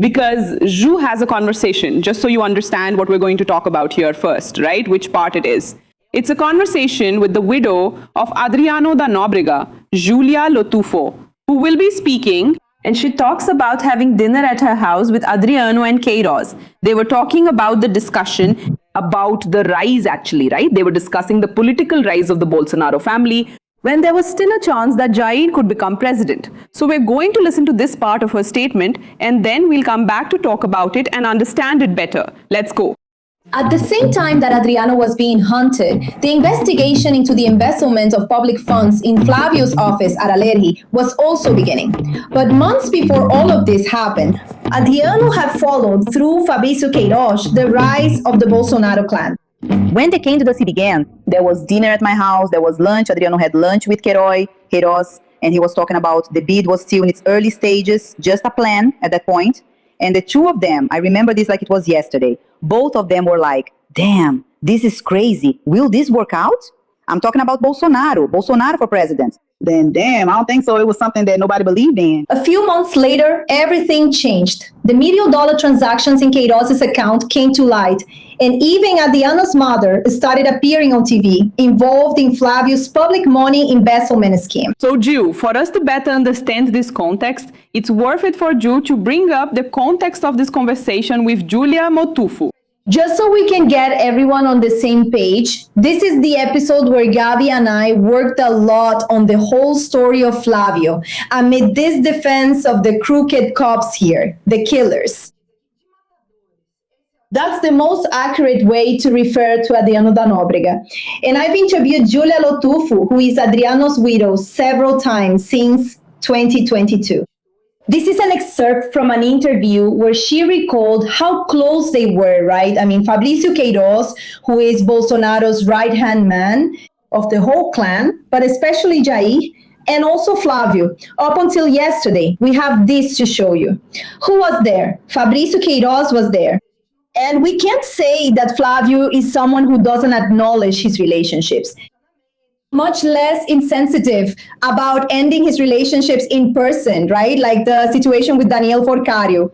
Because Ju has a conversation, just so you understand what we're going to talk about here first, right? Which part it is. It's a conversation with the widow of Adriano da Nóbrega, Júlia Lotufo, who will be speaking, and she talks about having dinner at her house with Adriano and Queiroz. They were talking about the discussion about the rise, actually, right? They were discussing the political rise of the Bolsonaro family, when there was still a chance that Jair could become president. So we're going to listen to this part of her statement, and then we'll come back to talk about it and understand it better. Let's go. At the same time that Adriano was being hunted, the investigation into the embezzlement of public funds in Flávio's office at Alerji was also beginning. But months before all of this happened, Adriano had followed through Fabrício Queiroz the rise of the Bolsonaro clan. When the candidacy began, there was dinner at my house, there was lunch. Adriano had lunch with Queiroz, and he was talking about the bid was still in its early stages, just a plan at that point. And the two of them, I remember this like it was yesterday, both of them were like, damn, this is crazy. Will this work out? I'm talking about Bolsonaro for president. Then damn, I don't think so. It was something that nobody believed in. A few months later, everything changed. The $1 million transactions in Queiroz's account came to light, and even Adriano's mother started appearing on TV, involved in Flávio's public money embezzlement scheme. So Ju, for us to better understand this context, it's worth it for Ju to bring up the context of this conversation with Júlia Lotufo. Just so we can get everyone on the same page, this is the episode where Gabi and I worked a lot on the whole story of Flávio amid this defense of the crooked cops here, the killers. That's the most accurate way to refer to Adriano da Nóbrega. And I've interviewed Júlia Lotufo, who is Adriano's widow, several times since 2022. This is an excerpt from an interview where she recalled how close they were, right? I mean, Fabrício Queiroz, who is Bolsonaro's right-hand man of the whole clan, but especially Jair, and also Flávio. Up until yesterday, we have this to show you. Who was there? Fabrício Queiroz was there. And we can't say that Flávio is someone who doesn't acknowledge his relationships. Much less insensitive about ending his relationships in person, right? Like the situation with Daniel Forcario.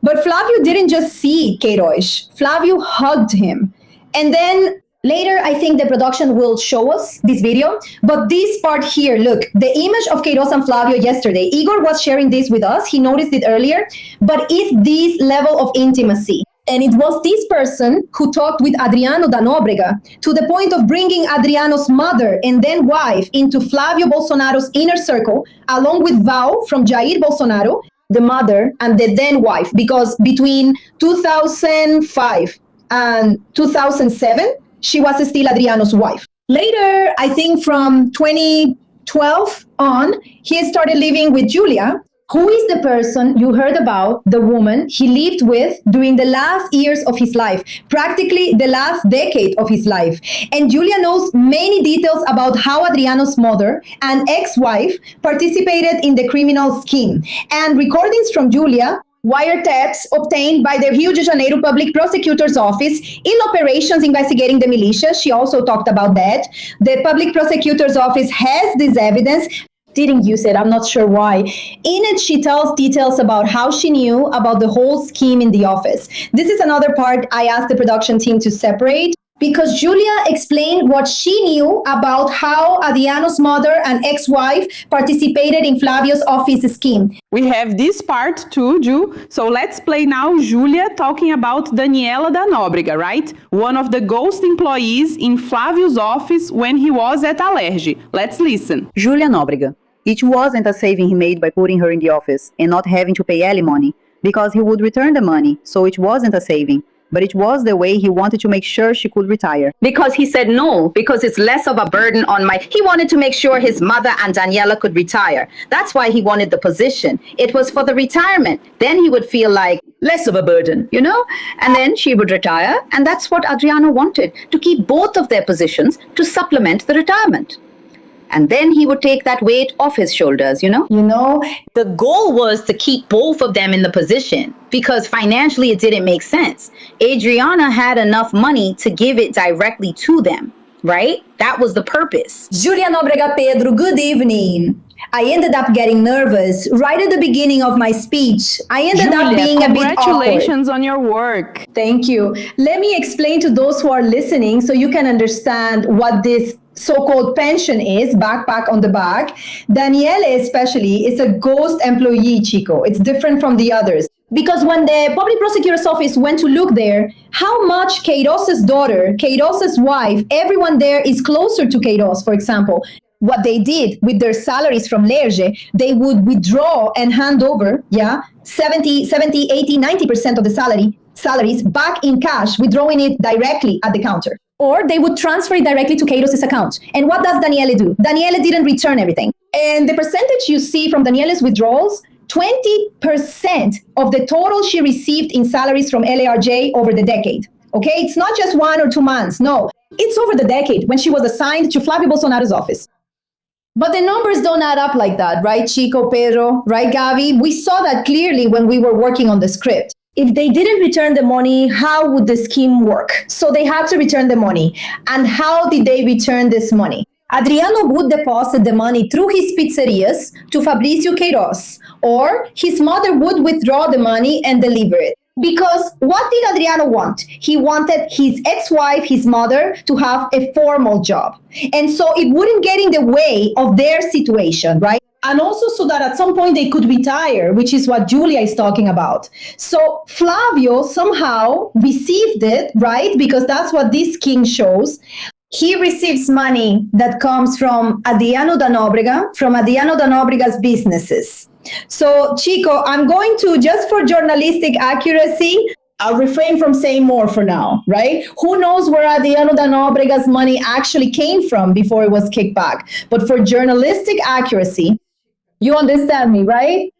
But Flávio didn't just see Queiroz. Flávio hugged him. And then later, I think the production will show us this video. But this part here, look, the image of Queiroz and Flávio yesterday, Igor was sharing this with us. He noticed it earlier. But is this level of intimacy? And it was this person who talked with Adriano da Nóbrega to the point of bringing Adriano's mother and then wife into Flávio Bolsonaro's inner circle, along with Val from Jair Bolsonaro, the mother and the then wife, because between 2005 and 2007, she was still Adriano's wife. Later, I think from 2012 on, he started living with Júlia, who is the person you heard about, the woman he lived with during the last years of his life, practically the last decade of his life. And Júlia knows many details about how Adriano's mother and ex-wife participated in the criminal scheme. And recordings from Júlia, wiretaps obtained by the Rio de Janeiro Public Prosecutor's Office in operations investigating the militia. She also talked about that. The Public Prosecutor's Office has this evidence. Didn't use it, I'm not sure why. In it, she tells details about how she knew about the whole scheme in the office. This is another part I asked the production team to separate, because Júlia explained what she knew about how Adriano's mother and ex-wife participated in Flávio's office scheme. We have this part too, Ju. So let's play now Júlia talking about Daniela da Nóbrega, right? One of the ghost employees in Flávio's office when he was at Alerji. Let's listen. Júlia Nóbrega. It wasn't a saving he made by putting her in the office and not having to pay alimony, because he would return the money, so it wasn't a saving. But it was the way he wanted to make sure she could retire. Because he said no, because it's less of a burden on he wanted to make sure his mother and Daniela could retire. That's why he wanted the position. It was for the retirement. Then he would feel like less of a burden, you know? And then she would retire. And that's what Adriano wanted, to keep both of their positions to supplement the retirement. And then he would take that weight off his shoulders, you know? You know, the goal was to keep both of them in the position because financially it didn't make sense. Adriana had enough money to give it directly to them, right? That was the purpose. Júlia Nóbrega Pedro, good evening. I ended up getting nervous right at the beginning of my speech. I ended up being a bit awkward. Congratulations on your work. Thank you. Let me explain to those who are listening so you can understand what this so-called pension is, backpack on the back. Daniele especially is a ghost employee, Chico. It's different from the others. Because when the public prosecutor's office went to look there, how much Queiroz's daughter, Queiroz's wife, everyone there is closer to Queiroz, for example. What they did with their salaries from Lerge, they would withdraw and hand over, 70, 80, 90% of the salaries back in cash, withdrawing it directly at the counter. Or they would transfer it directly to Queiroz's account. And what does Daniele do? Daniele didn't return everything. And the percentage you see from Daniele's withdrawals, 20% of the total she received in salaries from LARJ over the decade. Okay, it's not just 1 or 2 months. No, it's over the decade when she was assigned to Flávio Bolsonaro's office. But the numbers don't add up like that, right, Chico, Pedro, right, Gavi? We saw that clearly when we were working on the script. If they didn't return the money, how would the scheme work? So they had to return the money. And how did they return this money? Adriano would deposit the money through his pizzerias to Fabrício Queiroz, or his mother would withdraw the money and deliver it. Because what did Adriano want? He wanted his ex-wife, his mother, to have a formal job. And so it wouldn't get in the way of their situation, right? And also so that at some point they could retire, which is what Júlia is talking about. So Flávio somehow received it, right? Because that's what this king shows. He receives money that comes from Adriano da Nóbrega, from Adriano da Nóbrega's businesses. So, Chico, I'm going to, just for journalistic accuracy, I'll refrain from saying more for now, right? Who knows where Adriano da Nóbrega's money actually came from before it was kicked back? But for journalistic accuracy, you understand me, right?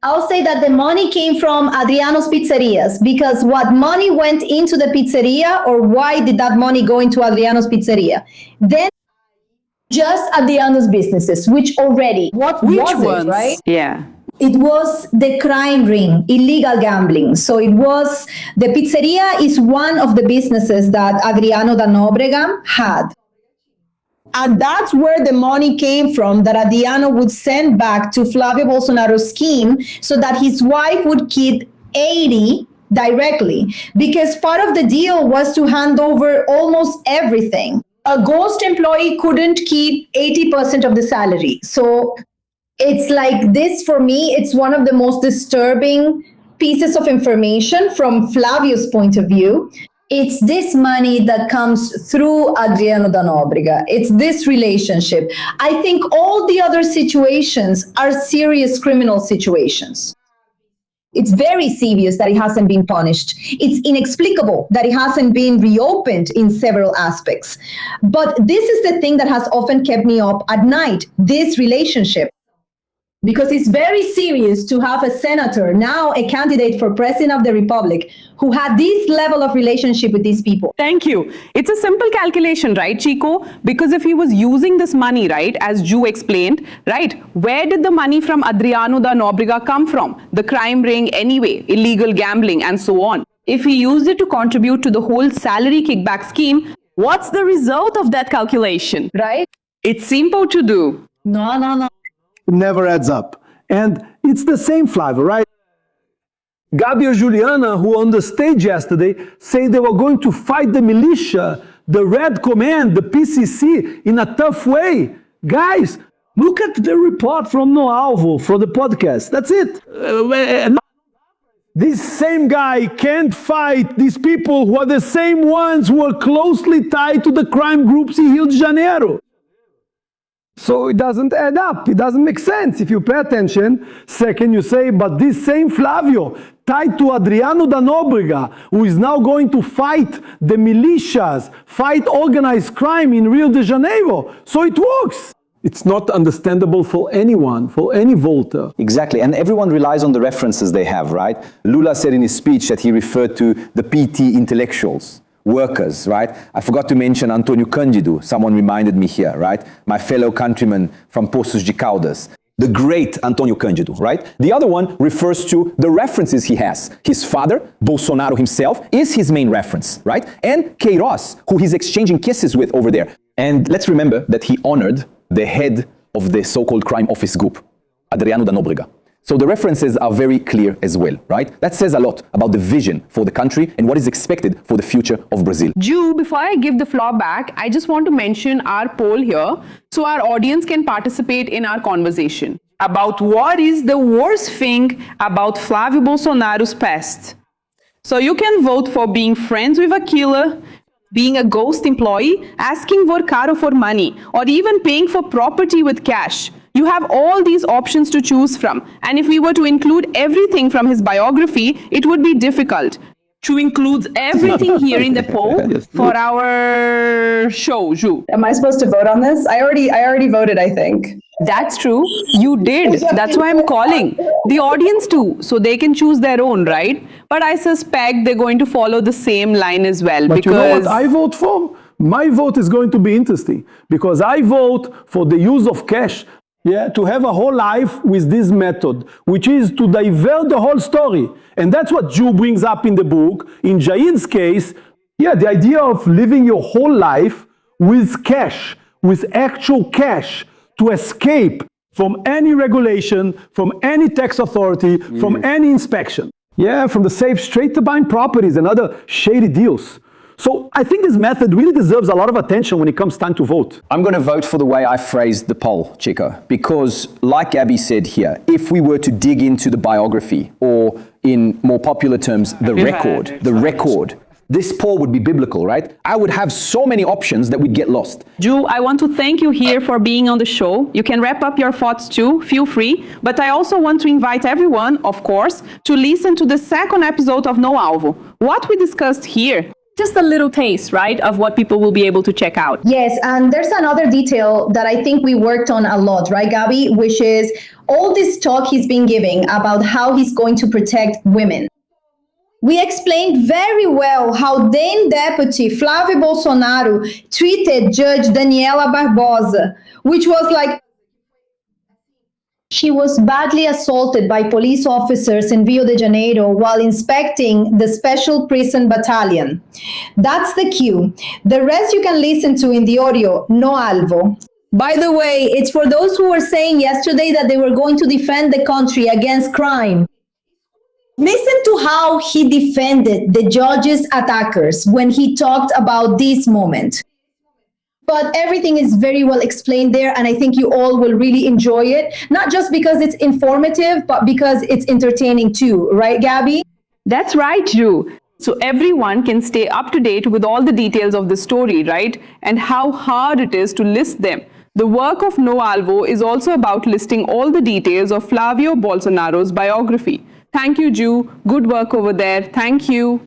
I'll say that the money came from Adriano's pizzerias, because what money went into the pizzeria, or why did that money go into Adriano's pizzeria? Then just Adriano's businesses, which already, which was it, right? Yeah. It was the crime ring, illegal gambling. So it was, the pizzeria is one of the businesses that Adriano da Nóbrega had. And that's where the money came from that Adriano would send back to Flávio Bolsonaro's scheme so that his wife would keep 80 directly, because part of the deal was to hand over almost everything. A ghost employee couldn't keep 80% of the salary. So it's like this, for me, it's one of the most disturbing pieces of information from Flávio's point of view. It's this money that comes through Adriano da Nóbrega. It's this relationship. I think all the other situations are serious criminal situations. It's very serious that it hasn't been punished. It's inexplicable that it hasn't been reopened in several aspects. But this is the thing that has often kept me up at night, this relationship. Because it's very serious to have a senator, now a candidate for president of the republic, who had this level of relationship with these people. Thank you. It's a simple calculation, right, Chico? Because if he was using this money, right, as Ju explained, right, where did the money from Adriano da Nóbrega come from? The crime ring anyway, illegal gambling, and so on. If he used it to contribute to the whole salary kickback scheme, what's the result of that calculation? Right? It's simple to do. No. Never adds up. And it's the same, Flávio, right? Gabi and Juliana, who on the stage yesterday, say they were going to fight the militia, the Red Command, the PCC in a tough way. Guys, look at the report from No Alvo for the podcast. That's it. This same guy can't fight these people who are the same ones who are closely tied to the crime groups in Rio de Janeiro. So it doesn't add up. It doesn't make sense if you pay attention. Second, you say, but this same Flávio, tied to Adriano da Nóbrega, who is now going to fight the militias, fight organized crime in Rio de Janeiro. So it works. It's not understandable for anyone, for any voter. Exactly, and everyone relies on the references they have, right? Lula said in his speech that he referred to the PT intellectuals. Workers, right? I forgot to mention Antônio Cândido, someone reminded me here, right? My fellow countryman from Poços de Caldas. The great Antônio Cândido, right? The other one refers to the references he has. His father, Bolsonaro himself, is his main reference, right? And Queiroz, who he's exchanging kisses with over there. And let's remember that he honored the head of the so-called crime office group, Adriano da Nóbrega. So the references are very clear as well, right? That says a lot about the vision for the country and what is expected for the future of Brazil. Ju, before I give the floor back, I just want to mention our poll here so our audience can participate in our conversation about what is the worst thing about Flávio Bolsonaro's past. So you can vote for being friends with a killer, being a ghost employee, asking Vorcaro for money, or even paying for property with cash. You have all these options to choose from. And if we were to include everything from his biography, it would be difficult to include everything here in the poll for our show, Ju. Am I supposed to vote on this? I already voted, I think. That's true. You did. That's why I'm calling the audience too, so they can choose their own, right? But I suspect they're going to follow the same line as well. But because you know what I vote for? My vote is going to be interesting because I vote for the use of cash. Yeah, to have a whole life with this method, which is to divert the whole story. And that's what Ju brings up in the book. In Jair's case, yeah, the idea of living your whole life with cash, with actual cash, to escape from any regulation, from any tax authority, from any inspection. Yeah, from the safe straight to buying properties and other shady deals. So I think this method really deserves a lot of attention when it comes time to vote. I'm going to vote for the way I phrased the poll, Chico, because like Gabby said here, if we were to dig into the biography, or in more popular terms, the record, this poll would be biblical, right? I would have so many options that we'd get lost. Ju, I want to thank you here for being on the show. You can wrap up your thoughts too, feel free. But I also want to invite everyone, of course, to listen to the second episode of No Alvo. What we discussed here, just a little taste, right, of what people will be able to check out. Yes, and there's another detail that I think we worked on a lot, right, Gabby? Which is all this talk he's been giving about how he's going to protect women. We explained very well how then Deputy Flávio Bolsonaro treated Judge Daniela Barbosa, which was like, she was badly assaulted by police officers in Rio de Janeiro while inspecting the Special Prison Battalion. That's the cue. The rest you can listen to in the audio, No Alvo. By the way, it's for those who were saying yesterday that they were going to defend the country against crime. Listen to how he defended the judge's attackers when he talked about this moment. But everything is very well explained there, and I think you all will really enjoy it, not just because it's informative, but because it's entertaining too, right, Gabby? That's right, Ju. So everyone can stay up to date with all the details of the story, right? And how hard it is to list them. The work of No Alvo is also about listing all the details of Flávio Bolsonaro's biography. Thank you, Ju. Good work over there. Thank you.